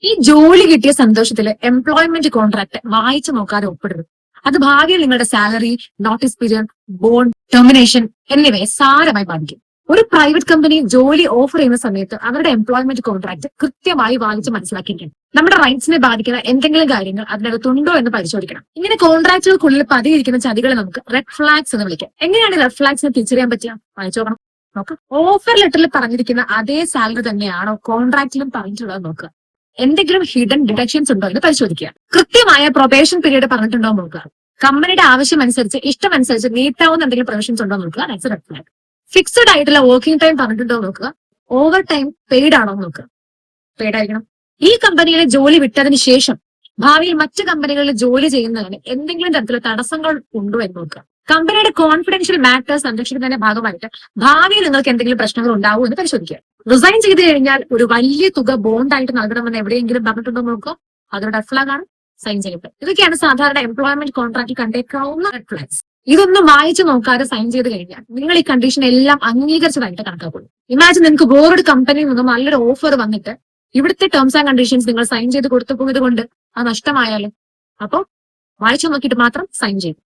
ഈ ജോലി കിട്ടിയ സന്തോഷത്തില് എംപ്ലോയ്മെന്റ് കോൺട്രാക്ട് വായിച്ചു നോക്കാതെ ഒപ്പിടരുത്. അത് ഭാവിയിൽ നിങ്ങളുടെ salary, notice period, bond, termination എന്നിവയെ സാരമായി ബാധിക്കും. ഒരു പ്രൈവറ്റ് കമ്പനി ജോലി ഓഫർ ചെയ്യുന്ന സമയത്ത് അവരുടെ എംപ്ലോയ്മെന്റ് കോൺട്രാക്ട് കൃത്യമായി വായിച്ച് മനസ്സിലാക്കിയിരിക്കണം. നമ്മുടെ റൈറ്റ്സിനെ ബാധിക്കുന്ന എന്തെങ്കിലും കാര്യങ്ങൾ അതിനകത്തുണ്ടോ എന്ന് പരിശോധിക്കണം. ഇങ്ങനെ കോൺട്രാക്റ്റുകൾക്കുള്ളിൽ പതിയിരിക്കുന്ന ചതികളെ നമുക്ക് റെഡ് ഫ്ലാഗ്സ് എന്ന് വിളിക്കാം. എങ്ങനെയാണ് റെഡ് ഫ്ലാഗ്സിനെ തിരിച്ചറിയാൻ പറ്റുക? വായിച്ചു നോക്കണം. നോക്കാം. ഓഫർ ലെറ്ററിൽ പറഞ്ഞിരിക്കുന്ന അതേ സാലറി തന്നെയാണോ കോൺട്രാക്റ്റിലും പറഞ്ഞിട്ടുള്ളത് നോക്കുക. എന്തെങ്കിലും ഹിഡൻ ഡിഡക്ഷൻസ് ഉണ്ടോ എന്ന് പരിശോധിക്കുക. കൃത്യമായ പ്രൊബേഷൻ പീരീഡ് പറഞ്ഞിട്ടുണ്ടോ എന്ന് നോക്കുക. കമ്പനിയുടെ ആവശ്യം അനുസരിച്ച് ഇഷ്ടമനുസരിച്ച് നീട്ടാവുന്ന എന്തെങ്കിലും പ്രൊവിഷൻസ് ഉണ്ടോ എന്ന് നോക്കുക. That's red flag. ഫിക്സഡ് ആയിട്ടുള്ള വർക്കിംഗ് ടൈം പറഞ്ഞിട്ടുണ്ടോ എന്ന് നോക്കുക. ഓവർ ടൈം പെയ്ഡ് ആണോ എന്ന് നോക്കുക. പെയ്ഡ് ആയിരിക്കണം. ഈ കമ്പനിയിലെ ജോലി വിട്ടതിന് ശേഷം ഭാവിയിൽ മറ്റു കമ്പനികളിൽ ജോലി ചെയ്യുന്നതിന് എന്തെങ്കിലും തരത്തിലുള്ള തടസ്സങ്ങൾ ഉണ്ടോ എന്ന് നോക്കുക. കമ്പനിയുടെ കോൺഫിഡൻഷ്യൽ മാറ്റേഴ്സ് സംരക്ഷിക്കുന്നതിന്റെ ഭാഗമായിട്ട് ഭാവിയിൽ നിങ്ങൾക്ക് എന്തെങ്കിലും പ്രശ്നങ്ങൾ ഉണ്ടാവുമോ എന്ന് പരിശോധിക്കുക. റിസൈൻ ചെയ്ത് കഴിഞ്ഞാൽ ഒരു വലിയ തുക ബോണ്ടായിട്ട് നൽകണമെന്ന് എവിടെയെങ്കിലും പറഞ്ഞിട്ടുണ്ടോ നോക്കുക. അതൊരു റെഡ് ഫ്ലാഗ് ആണ്. സൈൻ ചെയ്യട്ടെ. ഇതൊക്കെയാണ് സാധാരണ എംപ്ലോയ്മെന്റ് കോൺട്രാക്റ്റിൽ കണ്ടേക്കാവുന്ന റെഡ് ഫ്ലാഗ്സ്. ഇതൊന്നും വായിച്ചു നോക്കാതെ സൈൻ ചെയ്ത് കഴിഞ്ഞാൽ നിങ്ങൾ ഈ കണ്ടീഷൻ എല്ലാം അംഗീകരിച്ചതായിട്ട് കണക്കാക്കുള്ളൂ. ഇമാജിൻ നിങ്ങൾക്ക് വേറൊരു കമ്പനിയിൽ നിന്നും നല്ലൊരു ഓഫർ വന്നിട്ട് ഇവിടുത്തെ ടേംസ് ആൻഡ് കണ്ടീഷൻസ് നിങ്ങൾ സൈൻ ചെയ്ത് കൊടുത്തു പോയത് കൊണ്ട് അത് നഷ്ടമായാലും. അപ്പോൾ വായിച്ചു നോക്കിയിട്ട് മാത്രം സൈൻ ചെയ്തു.